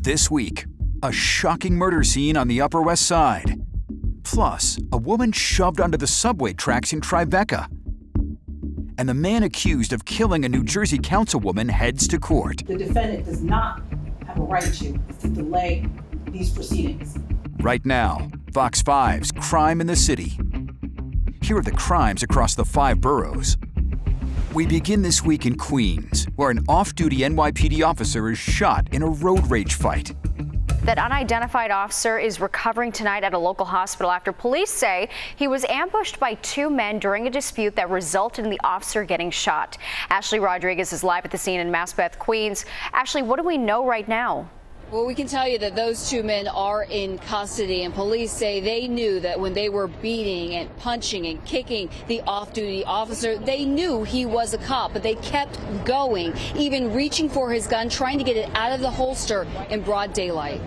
This week, a shocking murder scene on the Upper West Side. Plus, a woman shoved onto the subway tracks in TriBeCa. And the man accused of killing a New Jersey councilwoman heads to court. The defendant does not have a right to delay these proceedings. Right now, Fox 5's Crime in the City. Here are the crimes across the 5 boroughs. We begin this week in Queens, where an off-duty NYPD officer is shot in a road rage fight. That unidentified officer is recovering tonight at a local hospital after police say he was ambushed by 2 men during a dispute that resulted in the officer getting shot. Ashley Rodriguez is live at the scene in Maspeth, Queens. Ashley, what do we know right now? Well, we can tell you that those 2 men are in custody, and police say they knew that when they were beating and punching and kicking the off-duty officer, they knew he was a cop, but they kept going, even reaching for his gun, trying to get it out of the holster in broad daylight.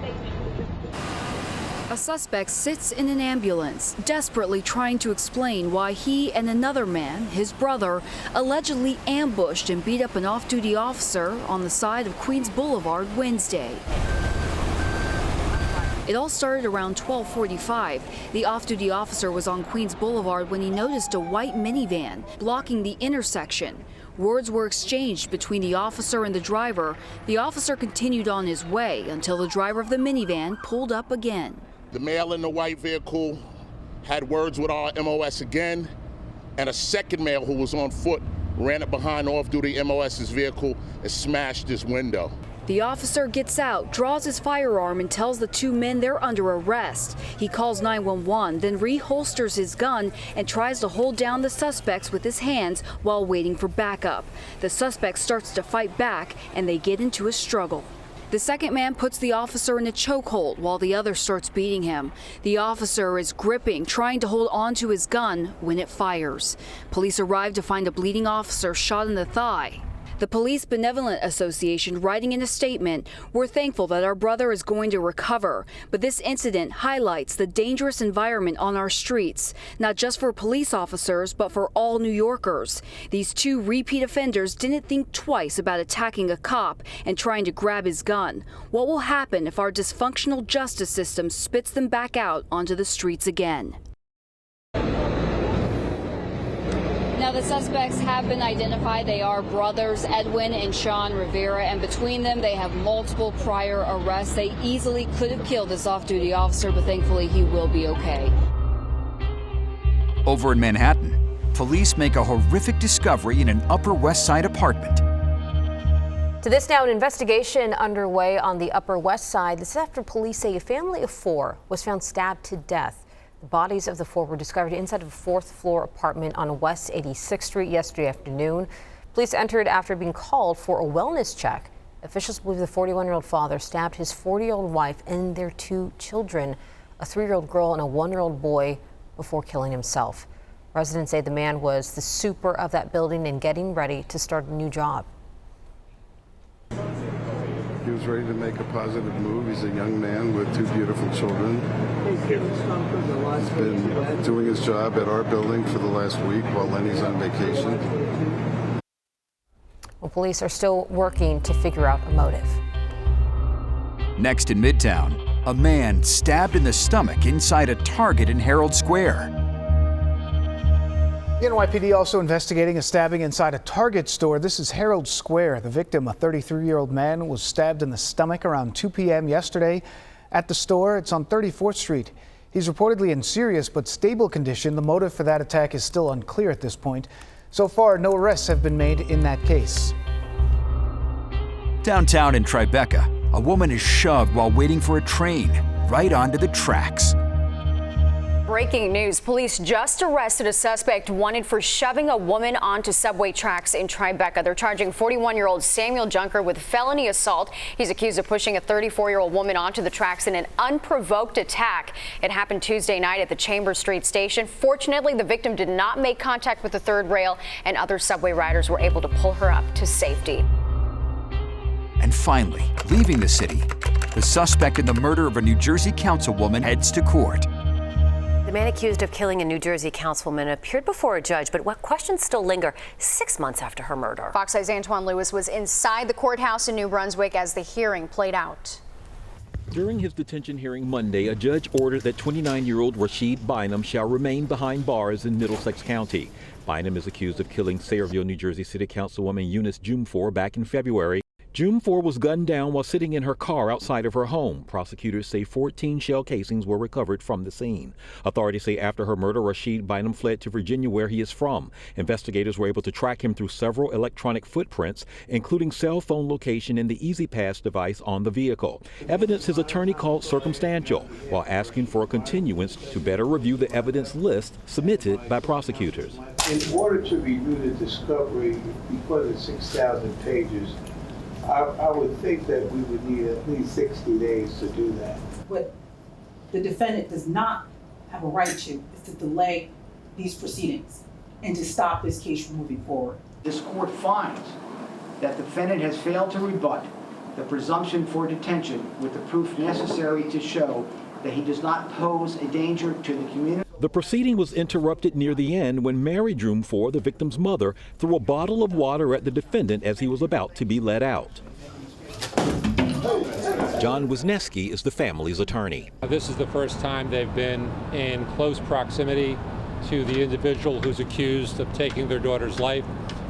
A suspect sits in an ambulance, desperately trying to explain why he and another man, his brother, allegedly ambushed and beat up an off-duty officer on the side of Queens Boulevard Wednesday. It all started around 12:45. The off-duty officer was on Queens Boulevard when he noticed a white minivan blocking the intersection. Words were exchanged between the officer and the driver. The officer continued on his way until the driver of the minivan pulled up again. The male in the white vehicle had words with our MOS again, and a second male who was on foot ran up behind off-duty MOS's vehicle and smashed his window. The officer gets out, draws his firearm, and tells the 2 men they're under arrest. He calls 911, then reholsters his gun and tries to hold down the suspects with his hands while waiting for backup. The suspect starts to fight back, and they get into a struggle. The second man puts the officer in a chokehold while the other starts beating him. The officer is gripping, trying to hold on to his gun when it fires. Police arrive to find a bleeding officer shot in the thigh. The Police Benevolent Association, writing in a statement, "We're thankful that our brother is going to recover, but this incident highlights the dangerous environment on our streets, not just for police officers, but for all New Yorkers. These 2 repeat offenders didn't think twice about attacking a cop and trying to grab his gun. What will happen if our dysfunctional justice system spits them back out onto the streets again?" Now, the suspects have been identified. They are brothers Edwin and Sean Rivera, and between them, they have multiple prior arrests. They easily could have killed this off-duty officer, but thankfully he will be okay. Over in Manhattan, police make a horrific discovery in an Upper West Side apartment. To this now, an investigation underway on the Upper West Side. This is after police say a family of 4 was found stabbed to death. The bodies of the 4 were discovered inside of a 4th-floor apartment on West 86th Street yesterday afternoon. Police entered after being called for a wellness check. Officials believe the 41-year-old father stabbed his 40-year-old wife and their 2 children, a 3-year-old girl and a 1-year-old boy, before killing himself. Residents say the man was the super of that building and getting ready to start a new job. He was ready to make a positive move. He's a young man with 2 beautiful children. He's been doing his job at our building for the last week while Lenny's on vacation. Well, police are still working to figure out a motive. Next in Midtown, a man stabbed in the stomach inside a Target in Herald Square. The NYPD also investigating a stabbing inside a Target store. This is Herald Square. The victim, a 33-year-old man, was stabbed in the stomach around 2 p.m. yesterday at the store. It's on 34th Street. He's reportedly in serious but stable condition. The motive for that attack is still unclear at this point. So far, no arrests have been made in that case. Downtown in TriBeCa, a woman is shoved while waiting for a train right onto the tracks. Breaking news. Police just arrested a suspect wanted for shoving a woman onto subway tracks in TriBeCa. They're charging 41-year-old Samuel Junker with felony assault. He's accused of pushing a 34-year-old woman onto the tracks in an unprovoked attack. It happened Tuesday night at the Chambers Street station. Fortunately, the victim did not make contact with the third rail, and other subway riders were able to pull her up to safety. And finally, leaving the city, the suspect in the murder of a New Jersey councilwoman heads to court. The man accused of killing a New Jersey councilwoman appeared before a judge, but what questions still linger 6 months after her murder. Fox 5's Antoine Lewis was inside the courthouse in New Brunswick as the hearing played out. During his detention hearing Monday, a judge ordered that 29-year-old Rashid Bynum shall remain behind bars in Middlesex County. Bynum is accused of killing Sayreville, New Jersey City Councilwoman Eunice Jumfor back in February. Jumfor was gunned down while sitting in her car outside of her home. Prosecutors say 14 shell casings were recovered from the scene. Authorities say after her murder, Rashid Bynum fled to Virginia, where he is from. Investigators were able to track him through several electronic footprints, including cell phone location and the EasyPass device on the vehicle. Evidence his attorney called circumstantial, while asking for a continuance to better review the evidence list submitted by prosecutors. In order to review the discovery because of 6,000 pages, I would think that we would need at least 60 days to do that. What the defendant does not have a right to is to delay these proceedings and to stop this case from moving forward. This court finds that the defendant has failed to rebut the presumption for detention with the proof necessary to show that he does not pose a danger to the community. The proceeding was interrupted near the end when Mary Jumfor, the victim's mother, threw a bottle of water at the defendant as he was about to be let out. John Wisniewski is the family's attorney. This is the first time they've been in close proximity to the individual who's accused of taking their daughter's life.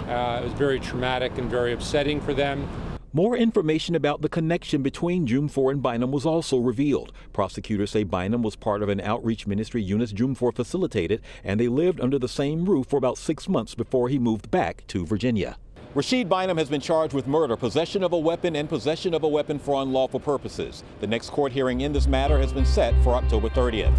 It was very traumatic and very upsetting for them. More information about the connection between Jumfor and Bynum was also revealed. Prosecutors say Bynum was part of an outreach ministry Eunice Jumfor facilitated, and they lived under the same roof for about 6 months before he moved back to Virginia. Rashid Bynum has been charged with murder, possession of a weapon, and possession of a weapon for unlawful purposes. The next court hearing in this matter has been set for October 30th.